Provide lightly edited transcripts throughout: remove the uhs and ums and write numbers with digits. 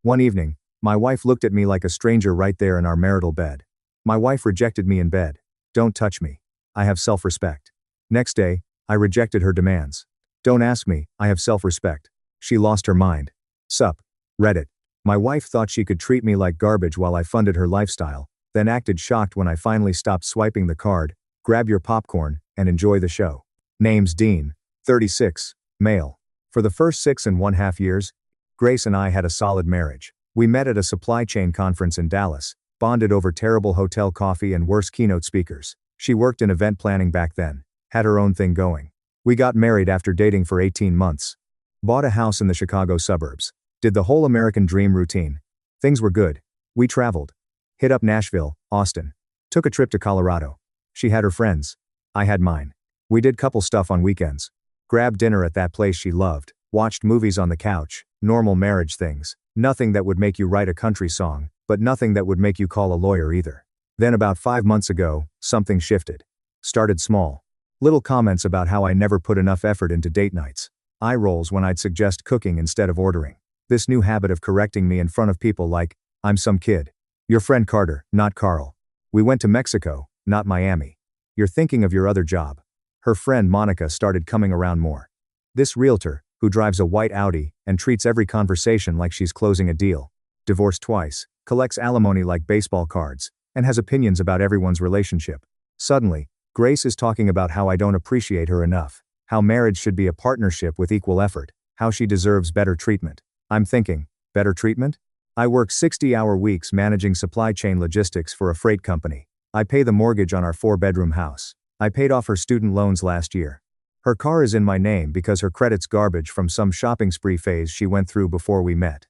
One evening, my wife looked at me like a stranger right there in our marital bed. My wife rejected me in bed. Don't touch me. I have self-respect. Next day, I rejected her demands. Don't ask me, I have self-respect. She lost her mind. Sup. Reddit. My wife thought she could treat me like garbage while I funded her lifestyle, then acted shocked when I finally stopped swiping the card. Grab your popcorn and enjoy the show. Name's Dean, 36, male. For the first 6.5 years, Grace and I had a solid marriage. We met at a supply chain conference in Dallas, bonded over terrible hotel coffee and worse keynote speakers. She worked in event planning back then, had her own thing going. We got married after dating for 18 months. Bought a house in the Chicago suburbs. Did the whole American dream routine. Things were good. We traveled. Hit up Nashville, Austin. Took a trip to Colorado. She had her friends. I had mine. We did couple stuff on weekends. Grabbed dinner at that place she loved. Watched movies on the couch. Normal marriage things. Nothing that would make you write a country song, but nothing that would make you call a lawyer either. Then about 5 months ago, something shifted. Started small. Little comments about how I never put enough effort into date nights. Eye rolls when I'd suggest cooking instead of ordering. This new habit of correcting me in front of people like, I'm some kid. Your friend Carter, not Carl. We went to Mexico, not Miami. You're thinking of your other job. Her friend Monica started coming around more. This realtor, who drives a white Audi and treats every conversation like she's closing a deal. Divorced twice, collects alimony like baseball cards, and has opinions about everyone's relationship. Suddenly, Grace is talking about how I don't appreciate her enough, how marriage should be a partnership with equal effort, how she deserves better treatment. I'm thinking, better treatment? I work 60-hour weeks managing supply chain logistics for a freight company. I pay the mortgage on our 4-bedroom house. I paid off her student loans last year. Her car is in my name because her credit's garbage from some shopping spree phase she went through before we met.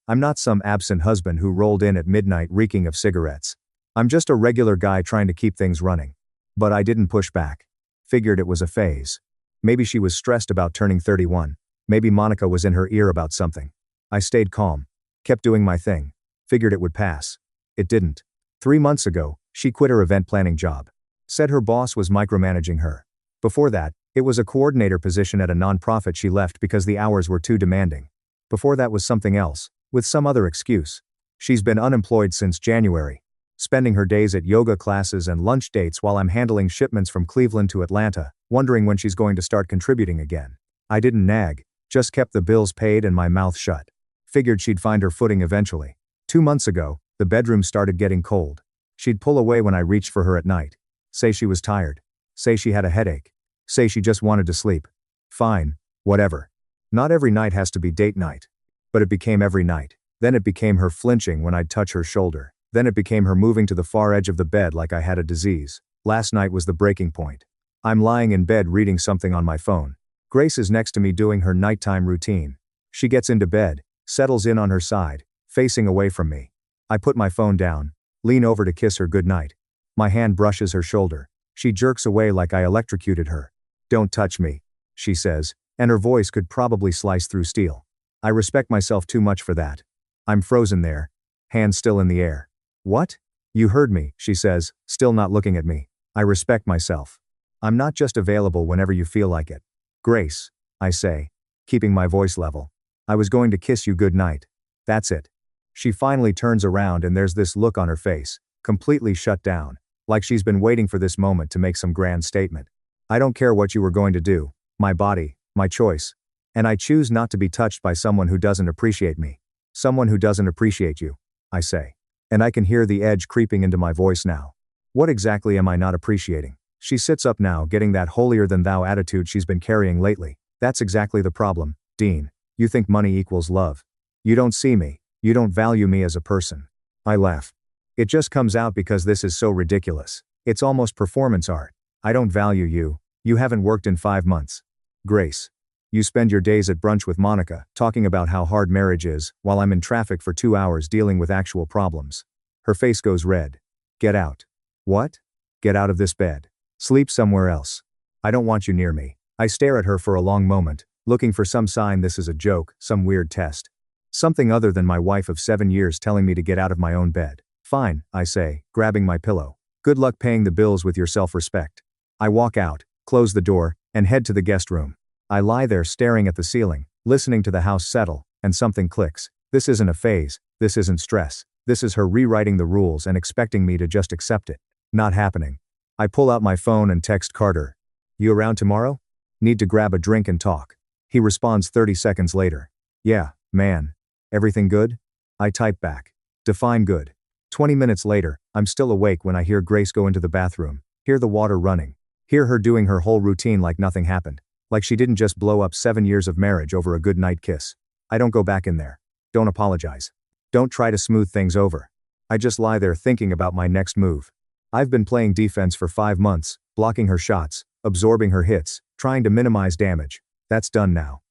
I'm not some absent husband who rolled in at midnight reeking of cigarettes. I'm just a regular guy trying to keep things running. But I didn't push back. Figured it was a phase. Maybe she was stressed about turning 31. Maybe Monica was in her ear about something. I stayed calm. Kept doing my thing. Figured it would pass. It didn't. 3 months ago, she quit her event planning job. Said her boss was micromanaging her. Before that, it was a coordinator position at a nonprofit she left because the hours were too demanding. Before that was something else, with some other excuse. She's been unemployed since January. Spending her days at yoga classes and lunch dates while I'm handling shipments from Cleveland to Atlanta, wondering when she's going to start contributing again. I didn't nag. Just kept the bills paid and my mouth shut. Figured she'd find her footing eventually. 2 months ago, the bedroom started getting cold. She'd pull away when I reached for her at night. Say she was tired. Say she had a headache. Say she just wanted to sleep. Fine, whatever. Not every night has to be date night. But it became every night. Then it became her flinching when I'd touch her shoulder. Then it became her moving to the far edge of the bed like I had a disease. Last night was the breaking point. I'm lying in bed reading something on my phone. Grace is next to me doing her nighttime routine. She gets into bed, settles in on her side, facing away from me. I put my phone down, lean over to kiss her goodnight. My hand brushes her shoulder. She jerks away like I electrocuted her. Don't touch me, she says, and her voice could probably slice through steel. I respect myself too much for that. I'm frozen there, hands still in the air. What? You heard me, she says, still not looking at me. I respect myself. I'm not just available whenever you feel like it. Grace, I say, keeping my voice level. I was going to kiss you good night. That's it. She finally turns around and there's this look on her face, completely shut down, like she's been waiting for this moment to make some grand statement. I don't care what you were going to do, my body, my choice. And I choose not to be touched by someone who doesn't appreciate me. Someone who doesn't appreciate you, I say. And I can hear the edge creeping into my voice now. What exactly am I not appreciating? She sits up now, getting that holier-than-thou attitude she's been carrying lately. That's exactly the problem, Dean. You think money equals love. You don't see me. You don't value me as a person. I laugh. It just comes out because this is so ridiculous. It's almost performance art. I don't value you. You haven't worked in 5 months. Grace. You spend your days at brunch with Monica, talking about how hard marriage is, while I'm in traffic for 2 hours dealing with actual problems. Her face goes red. Get out. What? Get out of this bed. Sleep somewhere else. I don't want you near me. I stare at her for a long moment, looking for some sign this is a joke, some weird test. Something other than my wife of 7 years telling me to get out of my own bed. Fine, I say, grabbing my pillow. Good luck paying the bills with your self-respect. I walk out, close the door, and head to the guest room. I lie there staring at the ceiling, listening to the house settle, and something clicks. This isn't a phase, this isn't stress. This is her rewriting the rules and expecting me to just accept it. Not happening. I pull out my phone and text Carter. You around tomorrow? Need to grab a drink and talk. He responds 30 seconds later. Yeah, man. Everything good? I type back. Define good. 20 minutes later, I'm still awake when I hear Grace go into the bathroom, hear the water running, hear her doing her whole routine like nothing happened. Like she didn't just blow up 7 years of marriage over a good night kiss. I don't go back in there. Don't apologize. Don't try to smooth things over. I just lie there thinking about my next move. I've been playing defense for 5 months, blocking her shots, absorbing her hits, trying to minimize damage. That's done now.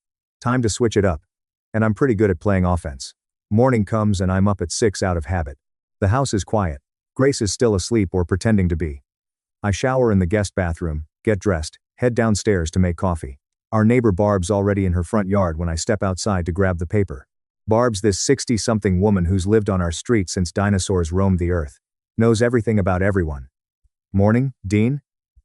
Time to switch it up. And I'm pretty good at playing offense. Morning comes and I'm up at 6 out of habit. The house is quiet. Grace is still asleep or pretending to be. I shower in the guest bathroom, get dressed, head downstairs to make coffee. Our neighbor Barb's already in her front yard when I step outside to grab the paper. Barb's this 60-something woman who's lived on our street since dinosaurs roamed the earth. Knows everything about everyone. Morning, Dean?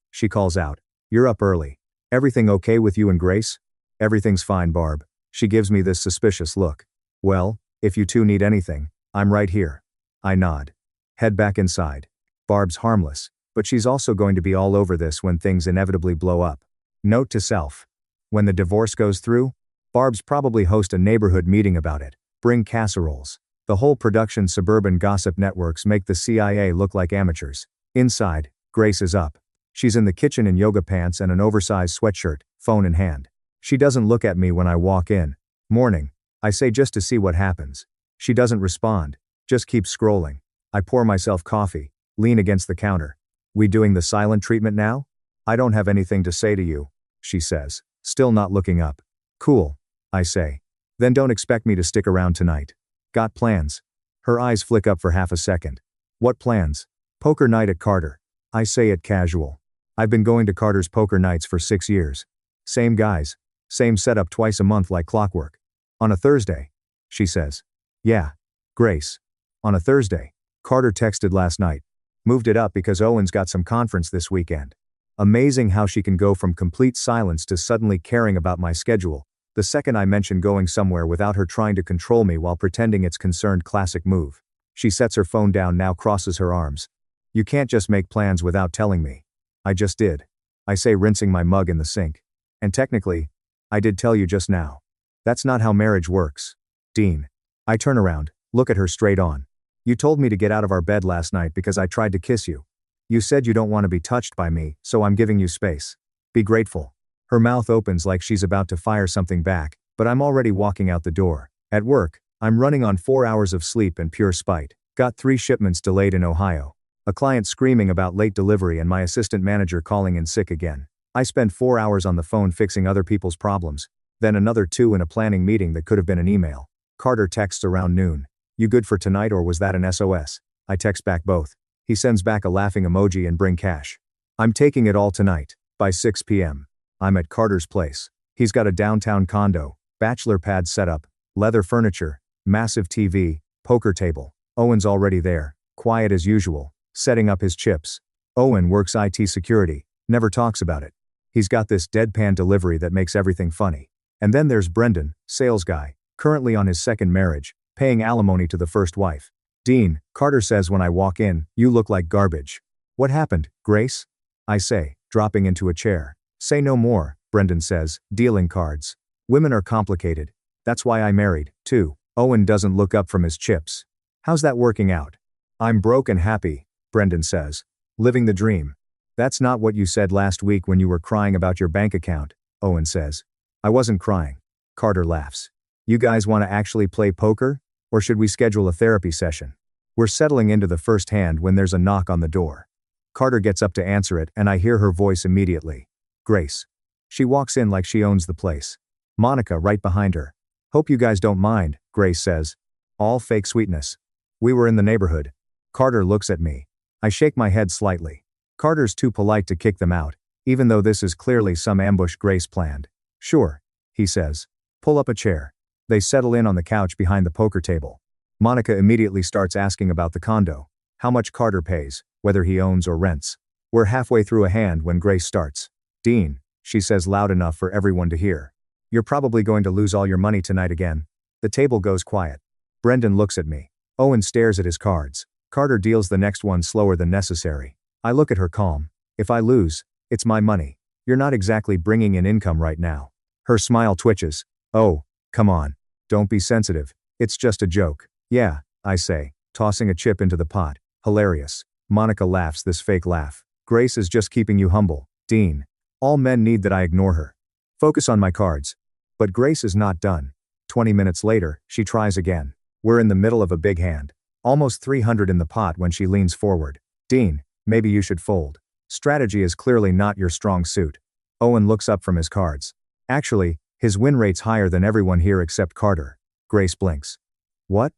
She calls out. You're up early. Everything okay with you and Grace? Everything's fine, Barb. She gives me this suspicious look. Well, if you two need anything, I'm right here. I nod. Head back inside. Barb's harmless, but she's also going to be all over this when things inevitably blow up. Note to self. When the divorce goes through, Barb's probably host a neighborhood meeting about it. Bring casseroles. The whole production suburban gossip networks make the CIA look like amateurs. Inside, Grace is up. She's in the kitchen in yoga pants and an oversized sweatshirt, phone in hand. She doesn't look at me when I walk in. Morning, I say just to see what happens. She doesn't respond, just keeps scrolling. I pour myself coffee, lean against the counter. We doing the silent treatment now? I don't have anything to say to you, she says, still not looking up. Cool, I say. Then don't expect me to stick around tonight. Got plans? Her eyes flick up for half a second. What plans? Poker night at Carter. I say it casual. I've been going to Carter's poker nights for 6 years. Same guys. Same setup twice a month like clockwork. On a Thursday, she says. Yeah. Grace. On a Thursday. Carter texted last night. Moved it up because Owen's got some conference this weekend. Amazing how she can go from complete silence to suddenly caring about my schedule, the second I mention going somewhere without her trying to control me while pretending it's concerned. Classic move. She sets her phone down now, crosses her arms. You can't just make plans without telling me. I just did. I say, rinsing my mug in the sink. And technically, I did tell you just now. That's not how marriage works. Dean. I turn around, look at her straight on. You told me to get out of our bed last night because I tried to kiss you. You said you don't want to be touched by me, so I'm giving you space. Be grateful. Her mouth opens like she's about to fire something back, but I'm already walking out the door. At work, I'm running on 4 hours of sleep and pure spite. Got 3 shipments delayed in Ohio. A client screaming about late delivery and my assistant manager calling in sick again. I spend 4 hours on the phone fixing other people's problems, then another 2 in a planning meeting that could have been an email. Carter texts around noon. You good for tonight or was that an SOS? I text back both. He sends back a laughing emoji and bring cash. I'm taking it all tonight. By 6 p.m. I'm at Carter's place. He's got a downtown condo, bachelor pad setup, leather furniture, massive TV, poker table. Owen's already there, quiet as usual, setting up his chips. Owen works IT security, never talks about it. He's got this deadpan delivery that makes everything funny. And then there's Brendan, sales guy, currently on his second marriage, paying alimony to the first wife. Dean, Carter says when I walk in, you look like garbage. What happened, Grace? I say, dropping into a chair. Say no more, Brendan says, dealing cards. Women are complicated. That's why I married, too. Owen doesn't look up from his chips. How's that working out? I'm broke and happy, Brendan says. Living the dream. That's not what you said last week when you were crying about your bank account, Owen says. I wasn't crying. Carter laughs. You guys want to actually play poker? Or should we schedule a therapy session? We're settling into the first hand when there's a knock on the door. Carter gets up to answer it and I hear her voice immediately. Grace. She walks in like she owns the place. Monica right behind her. Hope you guys don't mind, Grace says. All fake sweetness. We were in the neighborhood. Carter looks at me. I shake my head slightly. Carter's too polite to kick them out, even though this is clearly some ambush Grace planned. Sure, he says. Pull up a chair. They settle in on the couch behind the poker table. Monica immediately starts asking about the condo. How much Carter pays, whether he owns or rents. We're halfway through a hand when Grace starts. Dean, she says loud enough for everyone to hear. You're probably going to lose all your money tonight again. The table goes quiet. Brendan looks at me. Owen stares at his cards. Carter deals the next one slower than necessary. I look at her calm. If I lose, it's my money. You're not exactly bringing in income right now. Her smile twitches. Oh, come on. Don't be sensitive. It's just a joke. Yeah, I say, tossing a chip into the pot. Hilarious. Monica laughs this fake laugh. Grace is just keeping you humble, Dean. All men need that I ignore her. Focus on my cards. But Grace is not done. 20 minutes later, she tries again. We're in the middle of a big hand. Almost 300 in the pot when she leans forward. Dean, maybe you should fold. Strategy is clearly not your strong suit. Owen looks up from his cards. Actually, his win rate's higher than everyone here except Carter. Grace blinks. What?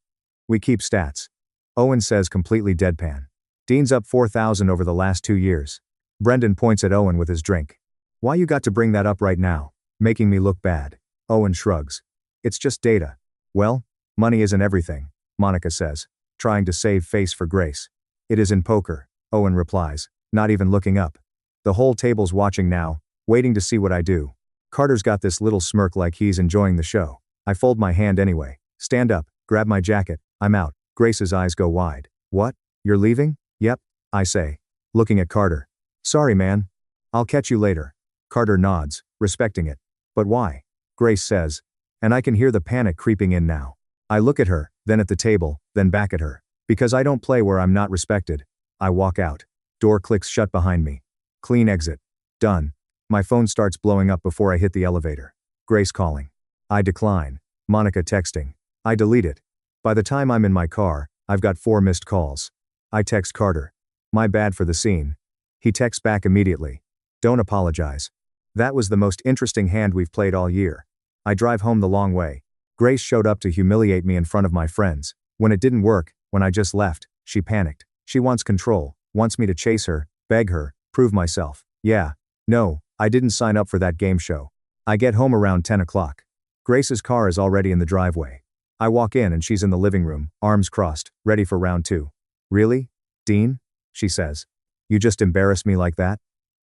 We keep stats. Owen says completely deadpan. Dean's up 4,000 over the last 2 years. Brendan points at Owen with his drink. Why you got to bring that up right now? Making me look bad. Owen shrugs. It's just data. Well, money isn't everything, Monica says, trying to save face for Grace. It is in poker, Owen replies, not even looking up. The whole table's watching now, waiting to see what I do. Carter's got this little smirk like he's enjoying the show. I fold my hand anyway, stand up, grab my jacket, I'm out. Grace's eyes go wide. What? You're leaving? Yep, I say, looking at Carter. Sorry man. I'll catch you later. Carter nods, respecting it. But why? Grace says. And I can hear the panic creeping in now. I look at her, then at the table, then back at her. Because I don't play where I'm not respected. I walk out. Door clicks shut behind me. Clean exit. Done. My phone starts blowing up before I hit the elevator. Grace calling. I decline. Monica texting. I delete it. By the time I'm in my car, I've got 4 missed calls. I text Carter. My bad for the scene. He texts back immediately. Don't apologize. That was the most interesting hand we've played all year. I drive home the long way. Grace showed up to humiliate me in front of my friends. When it didn't work, when I just left, she panicked. She wants control, wants me to chase her, beg her, prove myself. Yeah. No, I didn't sign up for that game show. I get home around 10 o'clock. Grace's car is already in the driveway. I walk in and she's in the living room, arms crossed, ready for round 2. Really? Dean? She says. You just embarrassed me like that?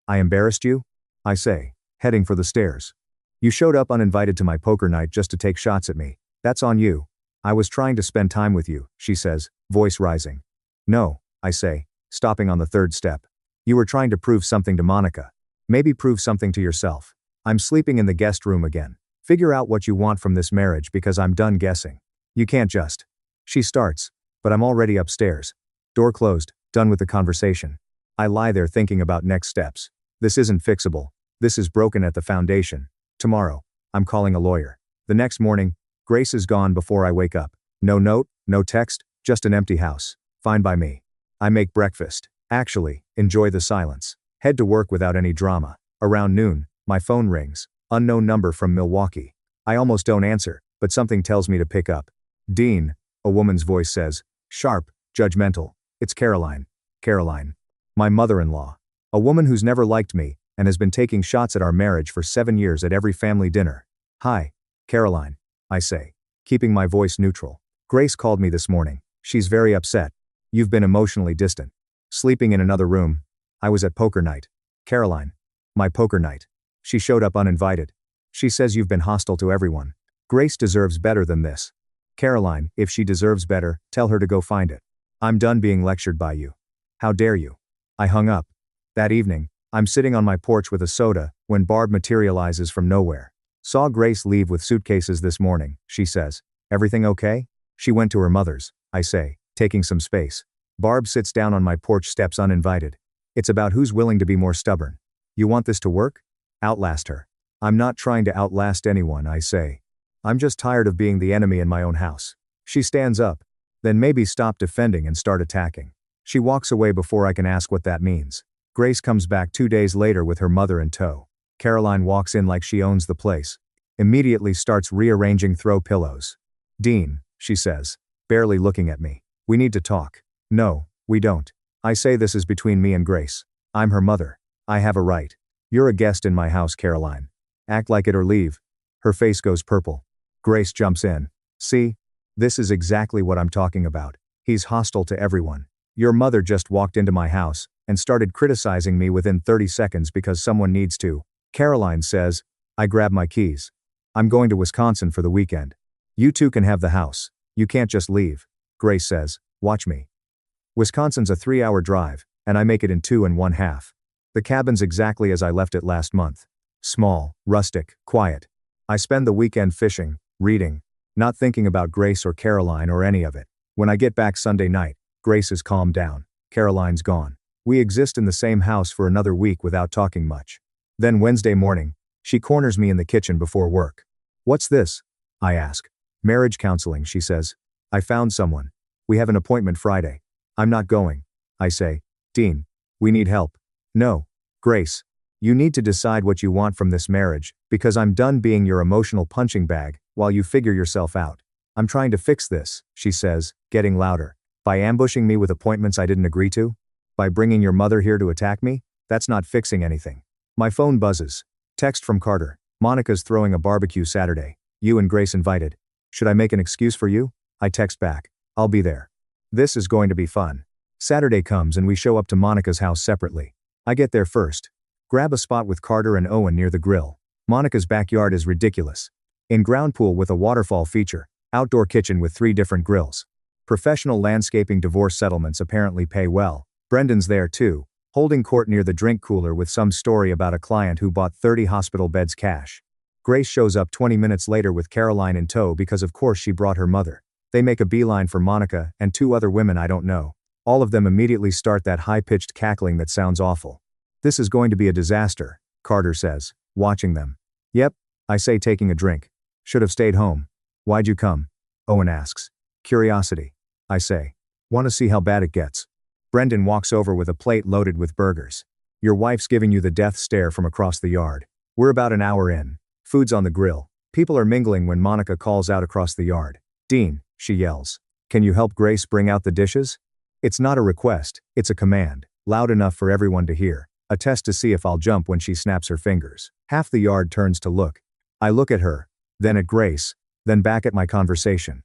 I embarrassed you? I say, heading for the stairs. You showed up uninvited to my poker night just to take shots at me. That's on you. I was trying to spend time with you, she says, voice rising. No, I say, stopping on the 3rd step. You were trying to prove something to Monica. Maybe prove something to yourself. I'm sleeping in the guest room again. Figure out what you want from this marriage because I'm done guessing. You can't just. She starts, but I'm already upstairs. Door closed, done with the conversation. I lie there thinking about next steps. This isn't fixable. This is broken at the foundation. Tomorrow, I'm calling a lawyer. The next morning, Grace is gone before I wake up. No note, no text, just an empty house. Fine by me. I make breakfast. Actually, enjoy the silence. Head to work without any drama. Around noon, my phone rings. Unknown number from Milwaukee. I almost don't answer, but something tells me to pick up. Dean, a woman's voice says. Sharp, judgmental. It's Caroline. Caroline. My mother-in-law. A woman who's never liked me, and has been taking shots at our marriage for 7 years at every family dinner. Hi, Caroline, I say, keeping my voice neutral. Grace called me this morning. She's very upset. You've been emotionally distant. Sleeping in another room. I was at poker night. Caroline. My poker night. She showed up uninvited. She says you've been hostile to everyone. Grace deserves better than this. Caroline, if she deserves better, tell her to go find it. I'm done being lectured by you. How dare you? I hung up. That evening, I'm sitting on my porch with a soda, when Barb materializes from nowhere. Saw Grace leave with suitcases this morning, she says. Everything okay? She went to her mother's, I say, taking some space. Barb sits down on my porch steps uninvited. It's about who's willing to be more stubborn. You want this to work? Outlast her. I'm not trying to outlast anyone, I say. I'm just tired of being the enemy in my own house. She stands up. Then maybe stop defending and start attacking. She walks away before I can ask what that means. Grace comes back 2 days later with her mother in tow. Caroline walks in like she owns the place. Immediately starts rearranging throw pillows. Dean, she says, barely looking at me. We need to talk. No, we don't. I say this is between me and Grace. I'm her mother. I have a right. You're a guest in my house, Caroline. Act like it or leave. Her face goes purple. Grace jumps in. See? This is exactly what I'm talking about. He's hostile to everyone. Your mother just walked into my house and started criticizing me within 30 seconds because someone needs to. Caroline says, I grab my keys. I'm going to Wisconsin for the weekend. You two can have the house. You can't just leave. Grace says, watch me. Wisconsin's a 3-hour drive, and I make it in 2.5. The cabin's exactly as I left it last month. Small, rustic, quiet. I spend the weekend fishing, reading, not thinking about Grace or Caroline or any of it. When I get back Sunday night, Grace is calmed down. Caroline's gone. We exist in the same house for another week without talking much. Then Wednesday morning, she corners me in the kitchen before work. What's this? I ask. Marriage counseling, she says. I found someone. We have an appointment Friday. I'm not going. I say. Dean, we need help. No. Grace, you need to decide what you want from this marriage, because I'm done being your emotional punching bag while you figure yourself out. I'm trying to fix this, she says, getting louder. By ambushing me with appointments I didn't agree to? By bringing your mother here to attack me? That's not fixing anything. My phone buzzes. Text from Carter. Monica's throwing a barbecue Saturday. You and Grace invited. Should I make an excuse for you? I text back. I'll be there. This is going to be fun. Saturday comes and we show up to Monica's house separately. I get there first. Grab a spot with Carter and Owen near the grill. Monica's backyard is ridiculous. In-ground pool with a waterfall feature. Outdoor kitchen with 3 different grills. Professional landscaping divorce settlements apparently pay well. Brendan's there too, holding court near the drink cooler with some story about a client who bought 30 hospital beds cash. Grace shows up 20 minutes later with Caroline in tow because of course she brought her mother. They make a beeline for Monica and 2 other women I don't know. All of them immediately start that high-pitched cackling that sounds awful. This is going to be a disaster, Carter says, watching them. Yep, I say taking a drink. Should have stayed home. Why'd you come? Owen asks. Curiosity. I say. Want to see how bad it gets. Brendan walks over with a plate loaded with burgers. Your wife's giving you the death stare from across the yard. We're about an hour in. Food's on the grill. People are mingling when Monica calls out across the yard. Dean, she yells. Can you help Grace bring out the dishes? It's not a request, it's a command, loud enough for everyone to hear. A test to see if I'll jump when she snaps her fingers. Half the yard turns to look. I look at her, then at Grace, then back at my conversation.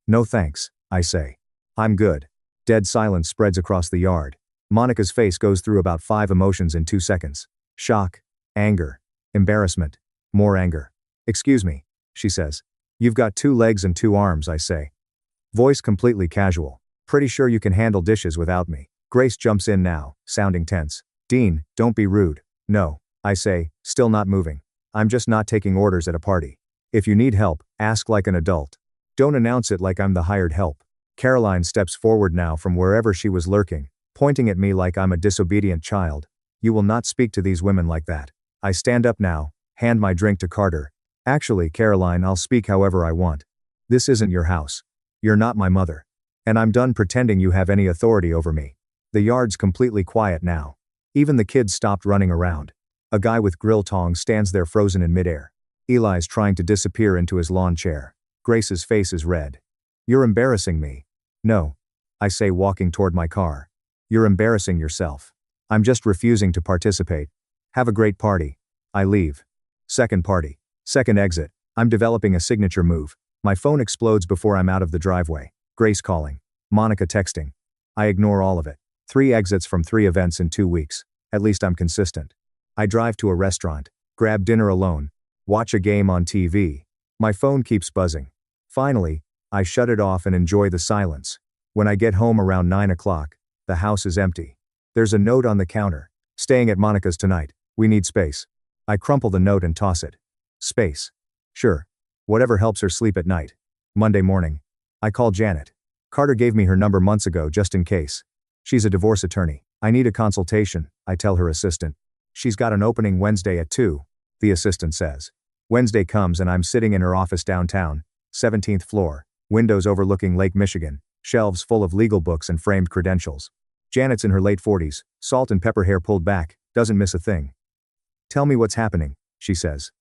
No thanks, I say. I'm good. Dead silence spreads across the yard. Monica's face goes through about 5 emotions in 2 seconds. Shock, anger, embarrassment, more anger. Excuse me, she says. You've got 2 legs and 2 arms, I say. Voice completely casual. Pretty sure you can handle dishes without me. Grace jumps in now, sounding tense. Dean, don't be rude. No, I say, still not moving. I'm just not taking orders at a party. If you need help, ask like an adult. Don't announce it like I'm the hired help. Caroline steps forward now from wherever she was lurking, pointing at me like I'm a disobedient child. You will not speak to these women like that. I stand up now, hand my drink to Carter. Actually, Caroline, I'll speak however I want. This isn't your house. You're not my mother. And I'm done pretending you have any authority over me. The yard's completely quiet now. Even the kids stopped running around. A guy with grill tongs stands there frozen in midair. Eli's trying to disappear into his lawn chair. Grace's face is red. You're embarrassing me. No. I say, walking toward my car. You're embarrassing yourself. I'm just refusing to participate. Have a great party. I leave. Second party. Second exit. I'm developing a signature move. My phone explodes before I'm out of the driveway. Grace calling. Monica texting. I ignore all of it. 3 exits from 3 events in 2 weeks. At least I'm consistent. I drive to a restaurant. Grab dinner alone. Watch a game on TV. My phone keeps buzzing. Finally, I shut it off and enjoy the silence. When I get home around 9 o'clock, the house is empty. There's a note on the counter. Staying at Monica's tonight. We need space. I crumple the note and toss it. Space. Sure. Whatever helps her sleep at night. Monday morning. I call Janet. Carter gave me her number months ago just in case. She's a divorce attorney. I need a consultation, I tell her assistant. She's got an opening Wednesday at 2, the assistant says. Wednesday comes and I'm sitting in her office downtown, 17th floor, windows overlooking Lake Michigan, shelves full of legal books and framed credentials. Janet's in her late 40s, salt and pepper hair pulled back, doesn't miss a thing. Tell me what's happening, she says.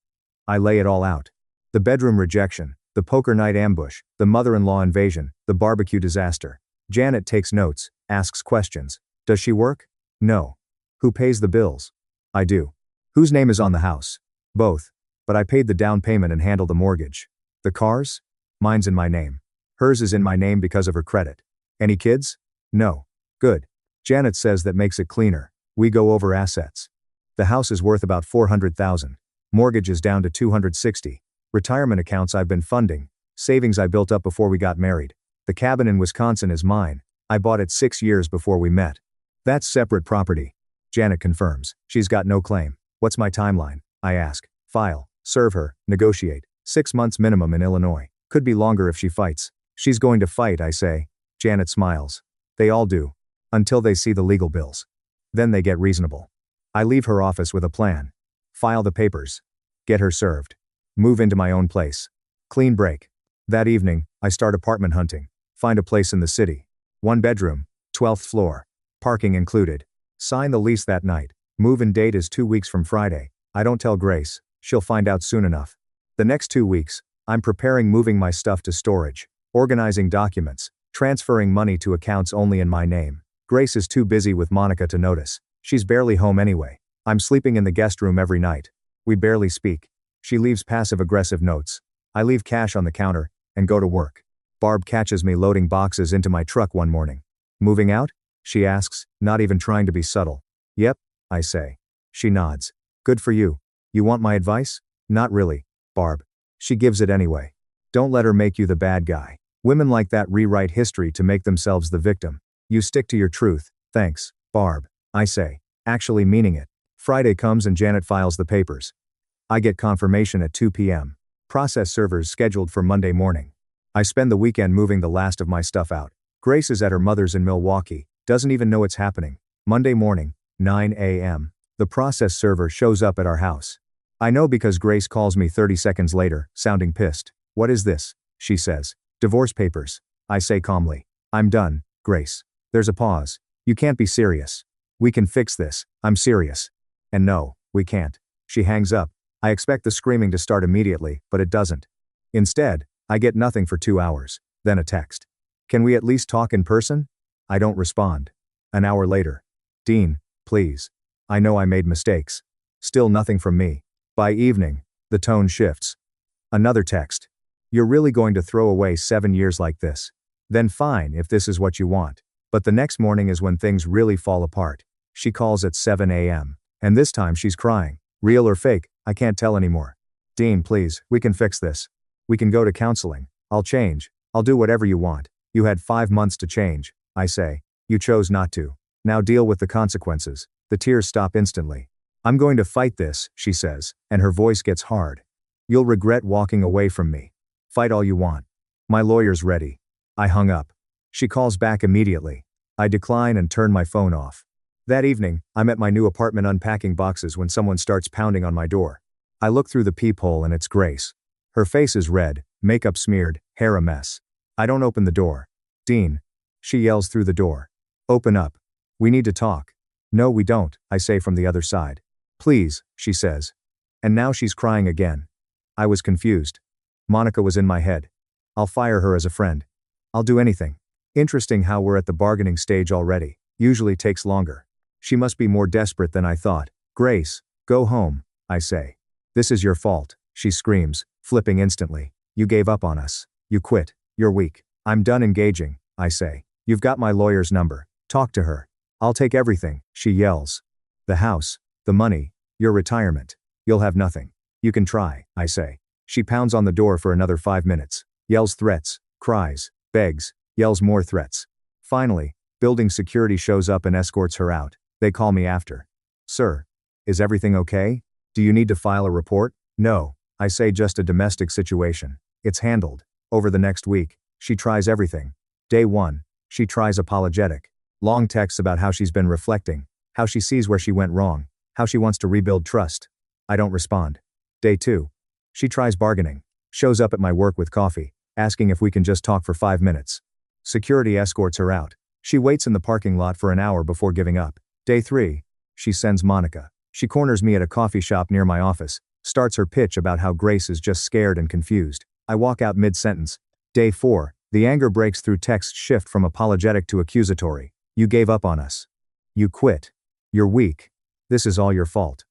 I lay it all out. The bedroom rejection, the poker night ambush, the mother-in-law invasion, the barbecue disaster. Janet takes notes, asks questions. Does she work? No. Who pays the bills? I do. Whose name is on the house? Both. But I paid the down payment and handle the mortgage. The cars? Mine's in my name. Hers is in my name because of her credit. Any kids? No. Good. Janet says that makes it cleaner. We go over assets. The house is worth about $400,000. Mortgage is down to $260. Retirement accounts I've been funding. Savings I built up before we got married. The cabin in Wisconsin is mine. I bought it 6 years before we met. That's separate property. Janet confirms. She's got no claim. What's my timeline? I ask. File, serve her, negotiate. 6 months minimum in Illinois. Could be longer if she fights. She's going to fight, I say. Janet smiles. They all do. Until they see the legal bills. Then they get reasonable. I leave her office with a plan. File the papers. Get her served. Move into my own place. Clean break. That evening, I start apartment hunting. Find a place in the city. 1 bedroom, 12th floor. Parking included. Sign the lease that night. Move-in date is 2 weeks from Friday. I don't tell Grace. She'll find out soon enough. The next 2 weeks, I'm preparing moving my stuff to storage, organizing documents, transferring money to accounts only in my name. Grace is too busy with Monica to notice. She's barely home anyway. I'm sleeping in the guest room every night. We barely speak. She leaves passive-aggressive notes. I leave cash on the counter and go to work. Barb catches me loading boxes into my truck one morning. Moving out? She asks, not even trying to be subtle. Yep, I say. She nods. Good for you. You want my advice? Not really, Barb. She gives it anyway. Don't let her make you the bad guy. Women like that rewrite history to make themselves the victim. You stick to your truth. Thanks, Barb, I say, actually meaning it. Friday comes and Janet files the papers. I get confirmation at 2 p.m. Process servers scheduled for Monday morning. I spend the weekend moving the last of my stuff out. Grace is at her mother's in Milwaukee, doesn't even know it's happening. Monday morning, 9 a.m. The process server shows up at our house. I know because Grace calls me 30 seconds later, sounding pissed. What is this? She says. Divorce papers. I say calmly. I'm done, Grace. There's a pause. You can't be serious. We can fix this. I'm serious. And no, we can't. She hangs up. I expect the screaming to start immediately, but it doesn't. Instead, I get nothing for 2 hours, then a text. Can we at least talk in person? I don't respond. An hour later. Dean, please. I know I made mistakes. Still nothing from me. By evening, the tone shifts. Another text. You're really going to throw away 7 years like this? Then fine if this is what you want. But the next morning is when things really fall apart. She calls at 7 a.m. And this time she's crying. Real or fake, I can't tell anymore. Dean, please, we can fix this. We can go to counseling. I'll change. I'll do whatever you want. You had 5 months to change, I say. You chose not to. Now deal with the consequences. The tears stop instantly. I'm going to fight this, she says, and her voice gets hard. You'll regret walking away from me. Fight all you want. My lawyer's ready. I hung up. She calls back immediately. I decline and turn my phone off. That evening, I'm at my new apartment unpacking boxes when someone starts pounding on my door. I look through the peephole and it's Grace. Her face is red, makeup smeared, hair a mess. I don't open the door. Dean. She yells through the door. Open up. We need to talk. No, we don't, I say from the other side. Please, she says. And now she's crying again. I was confused. Monica was in my head. I'll fire her as a friend. I'll do anything. Interesting how we're at the bargaining stage already. Usually takes longer. She must be more desperate than I thought. Grace, go home, I say. This is your fault, she screams, flipping instantly. You gave up on us. You quit. You're weak. I'm done engaging, I say. You've got my lawyer's number. Talk to her. I'll take everything, she yells. The house, the money, your retirement. You'll have nothing. You can try, I say. She pounds on the door for another 5 minutes. Yells threats, cries, begs, yells more threats. Finally, building security shows up and escorts her out. They call me after. Sir, is everything okay? Do you need to file a report? No, I say, just a domestic situation. It's handled. Over the next week, she tries everything. Day 1, she tries apologetic. Long texts about how she's been reflecting, how she sees where she went wrong, how she wants to rebuild trust. I don't respond. Day 2, she tries bargaining. Shows up at my work with coffee, asking if we can just talk for 5 minutes. Security escorts her out. She waits in the parking lot for an hour before giving up. Day 3, she sends Monica. She corners me at a coffee shop near my office, starts her pitch about how Grace is just scared and confused. I walk out mid-sentence. Day 4, the anger breaks through, texts shift from apologetic to accusatory. You gave up on us. You quit. You're weak. This is all your fault.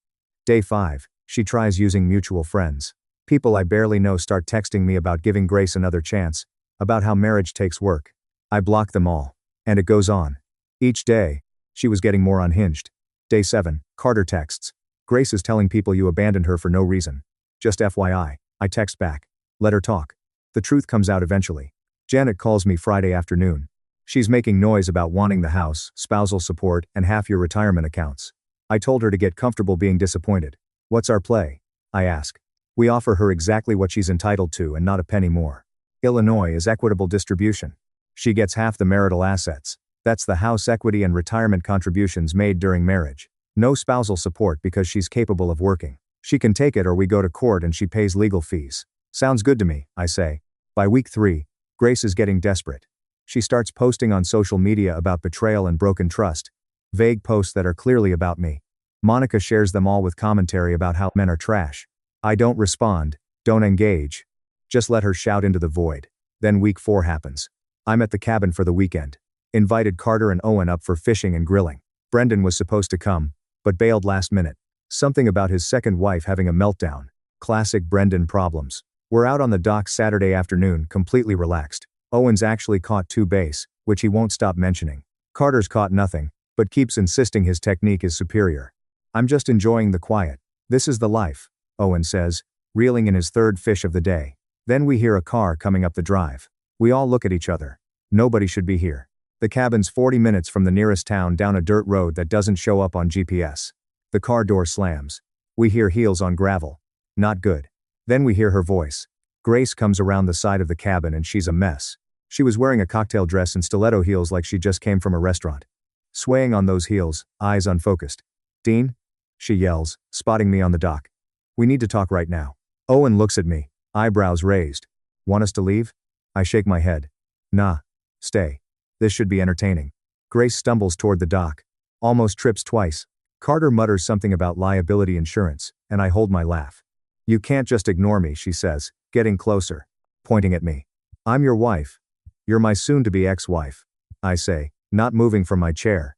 Day 5, she tries using mutual friends. People I barely know start texting me about giving Grace another chance, about how marriage takes work. I block them all. And it goes on. Each day, she was getting more unhinged. Day 7, Carter texts. Grace is telling people you abandoned her for no reason. Just FYI, I text back. Let her talk. The truth comes out eventually. Janet calls me Friday afternoon. She's making noise about wanting the house, spousal support, and half your retirement accounts. I told her to get comfortable being disappointed. What's our play? I ask. We offer her exactly what she's entitled to and not a penny more. Illinois is equitable distribution. She gets half the marital assets. That's the house equity and retirement contributions made during marriage. No spousal support because she's capable of working. She can take it or we go to court and she pays legal fees. Sounds good to me, I say. By week 3, Grace is getting desperate. She starts posting on social media about betrayal and broken trust. Vague posts that are clearly about me. Monica shares them all with commentary about how men are trash. I don't respond, don't engage. Just let her shout into the void. Then week 4 happens. I'm at the cabin for the weekend. Invited Carter and Owen up for fishing and grilling. Brendan was supposed to come, but bailed last minute. Something about his second wife having a meltdown. Classic Brendan problems. We're out on the dock Saturday afternoon, completely relaxed. Owen's actually caught 2 bass, which he won't stop mentioning. Carter's caught nothing, but keeps insisting his technique is superior. I'm just enjoying the quiet. This is the life, Owen says, reeling in his 3rd fish of the day. Then we hear a car coming up the drive. We all look at each other. Nobody should be here. The cabin's 40 minutes from the nearest town down a dirt road that doesn't show up on GPS. The car door slams. We hear heels on gravel. Not good. Then we hear her voice. Grace comes around the side of the cabin and she's a mess. She was wearing a cocktail dress and stiletto heels like she just came from a restaurant. Swaying on those heels, eyes unfocused. Dean? She yells, spotting me on the dock. We need to talk right now. Owen looks at me, eyebrows raised. Want us to leave? I shake my head. Nah. Stay. This should be entertaining. Grace stumbles toward the dock. Almost trips twice. Carter mutters something about liability insurance, and I hold my laugh. You can't just ignore me, she says, getting closer. Pointing at me. I'm your wife. You're my soon-to-be ex-wife. I say, not moving from my chair.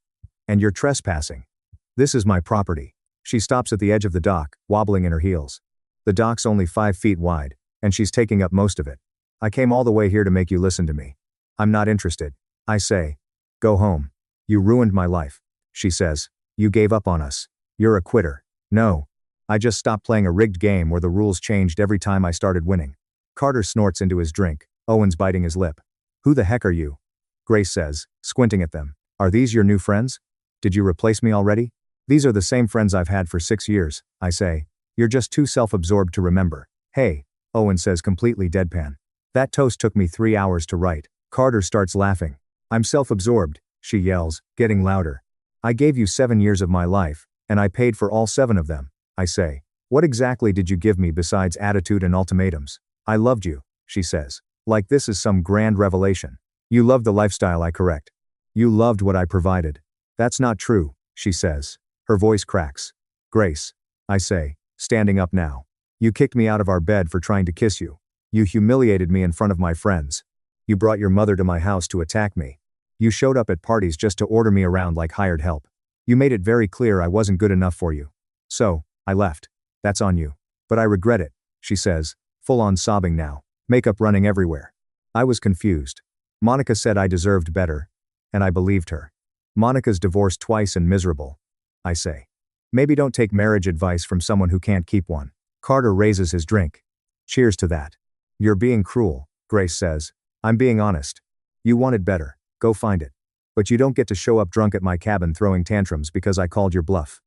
And you're trespassing. This is my property. She stops at the edge of the dock, wobbling in her heels. The dock's only 5 feet wide, and she's taking up most of it. I came all the way here to make you listen to me. I'm not interested. I say. Go home. You ruined my life. She says. You gave up on us. You're a quitter. No. I just stopped playing a rigged game where the rules changed every time I started winning. Carter snorts into his drink. Owen's biting his lip. Who the heck are you? Grace says, squinting at them. Are these your new friends? Did you replace me already? These are the same friends I've had for 6 years, I say. You're just too self-absorbed to remember. Hey, Owen says completely deadpan. That toast took me 3 hours to write. Carter starts laughing. I'm self-absorbed, she yells, getting louder. I gave you 7 years of my life, and I paid for all 7 of them, I say. What exactly did you give me besides attitude and ultimatums? I loved you, she says. Like this is some grand revelation. You loved the lifestyle, I correct. You loved what I provided. That's not true, she says. Her voice cracks. Grace, I say, standing up now. You kicked me out of our bed for trying to kiss you. You humiliated me in front of my friends. You brought your mother to my house to attack me. You showed up at parties just to order me around like hired help. You made it very clear I wasn't good enough for you. So, I left. That's on you. But I regret it, she says, full on sobbing now, makeup running everywhere. I was confused. Monica said I deserved better, and I believed her. Monica's divorced twice and miserable, I say. Maybe don't take marriage advice from someone who can't keep one. Carter raises his drink. Cheers to that. You're being cruel, Grace says. I'm being honest. You wanted better. Go find it. But you don't get to show up drunk at my cabin throwing tantrums because I called your bluff.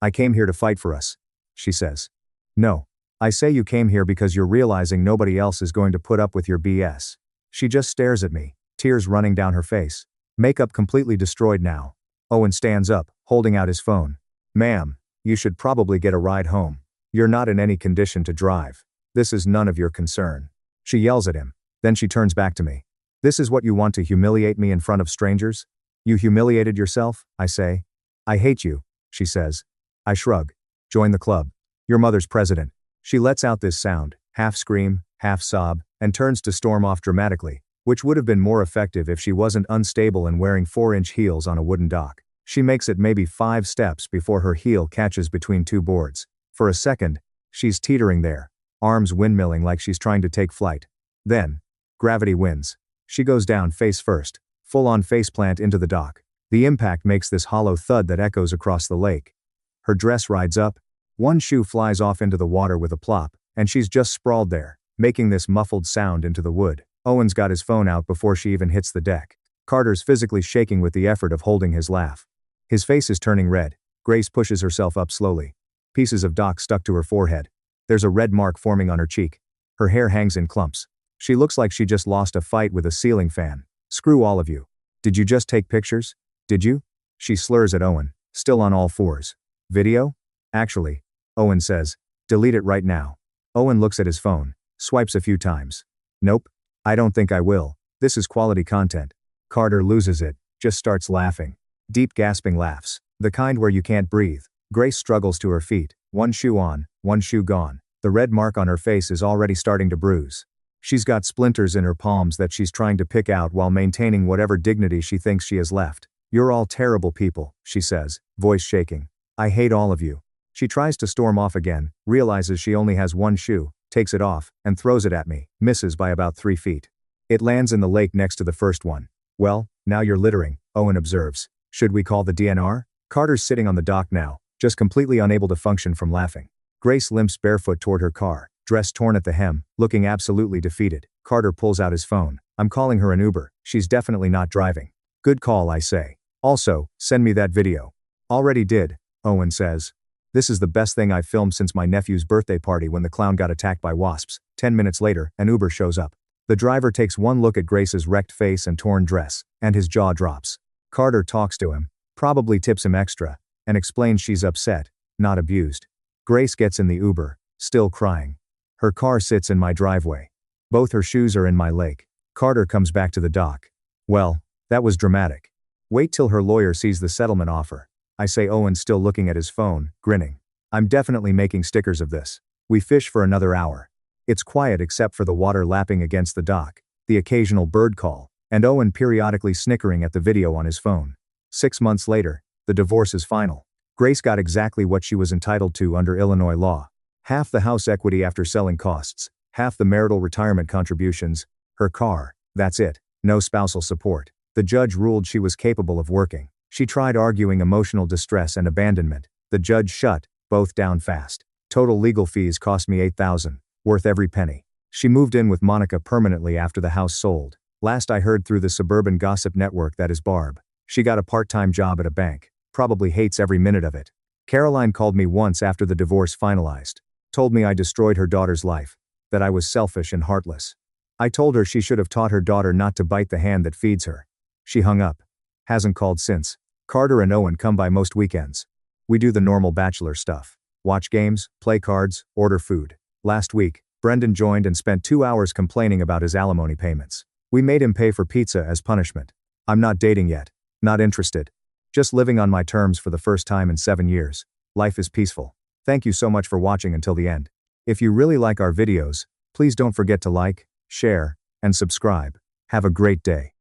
I came here to fight for us, she says. No. I say you came here because you're realizing nobody else is going to put up with your BS. She just stares at me, tears running down her face. Makeup completely destroyed now. Owen stands up, holding out his phone. Ma'am, you should probably get a ride home. You're not in any condition to drive. This is none of your concern. She yells at him. Then she turns back to me. This is what you want to humiliate me in front of strangers? You humiliated yourself, I say. I hate you, she says. I shrug. Join the club. Your mother's president. She lets out this sound, half scream, half sob, and turns to storm off dramatically, which would have been more effective if she wasn't unstable and wearing 4-inch heels on a wooden dock. She makes it maybe 5 steps before her heel catches between 2 boards. For a second, she's teetering there, arms windmilling like she's trying to take flight. Then, gravity wins. She goes down face first, full-on faceplant into the dock. The impact makes this hollow thud that echoes across the lake. Her dress rides up, one shoe flies off into the water with a plop, and she's just sprawled there, making this muffled sound into the wood. Owen's got his phone out before she even hits the deck. Carter's physically shaking with the effort of holding his laugh. His face is turning red. Grace pushes herself up slowly. Pieces of dock stuck to her forehead. There's a red mark forming on her cheek. Her hair hangs in clumps. She looks like she just lost a fight with a ceiling fan. Screw all of you. Did you just take pictures? Did you? She slurs at Owen, still on all fours. Video? Actually. Owen says. Delete it right now. Owen looks at his phone, swipes a few times. Nope. I don't think I will. This is quality content. Carter loses it, just starts laughing. Deep gasping laughs. The kind where you can't breathe. Grace struggles to her feet, one shoe on, one shoe gone. The red mark on her face is already starting to bruise. She's got splinters in her palms that she's trying to pick out while maintaining whatever dignity she thinks she has left. You're all terrible people, she says, voice shaking. I hate all of you. She tries to storm off again, realizes she only has one shoe, takes it off, and throws it at me, misses by about 3 feet. It lands in the lake next to the first one. Well, now you're littering, Owen observes. Should we call the DNR? Carter's sitting on the dock now, just completely unable to function from laughing. Grace limps barefoot toward her car, dress torn at the hem, looking absolutely defeated. Carter pulls out his phone. I'm calling her an Uber. She's definitely not driving. Good call, I say. Also, send me that video. Already did, Owen says. This is the best thing I've filmed since my nephew's birthday party when the clown got attacked by wasps. 10 minutes later, an Uber shows up. The driver takes one look at Grace's wrecked face and torn dress, and his jaw drops. Carter talks to him, probably tips him extra, and explains she's upset, not abused. Grace gets in the Uber, still crying. Her car sits in my driveway. Both her shoes are in my lake. Carter comes back to the dock. Well, that was dramatic. Wait till her lawyer sees the settlement offer. I say. Owen's still looking at his phone, grinning. I'm definitely making stickers of this. We fish for another hour. It's quiet except for the water lapping against the dock, the occasional bird call, and Owen periodically snickering at the video on his phone. 6 months later, the divorce is final. Grace got exactly what she was entitled to under Illinois law. Half the house equity after selling costs, half the marital retirement contributions, her car, that's it, no spousal support. The judge ruled she was capable of working. She tried arguing emotional distress and abandonment. The judge shut both down fast. Total legal fees cost me $8,000, worth every penny. She moved in with Monica permanently after the house sold. Last I heard through the suburban gossip network that is Barb. She got a part-time job at a bank. Probably hates every minute of it. Caroline called me once after the divorce finalized. Told me I destroyed her daughter's life. That I was selfish and heartless. I told her she should have taught her daughter not to bite the hand that feeds her. She hung up. Hasn't called since. Carter and Owen come by most weekends. We do the normal bachelor stuff. Watch games, play cards, order food. Last week, Brendan joined and spent 2 hours complaining about his alimony payments. We made him pay for pizza as punishment. I'm not dating yet. Not interested. Just living on my terms for the first time in 7 years. Life is peaceful. Thank you so much for watching until the end. If you really like our videos, please don't forget to like, share, and subscribe. Have a great day.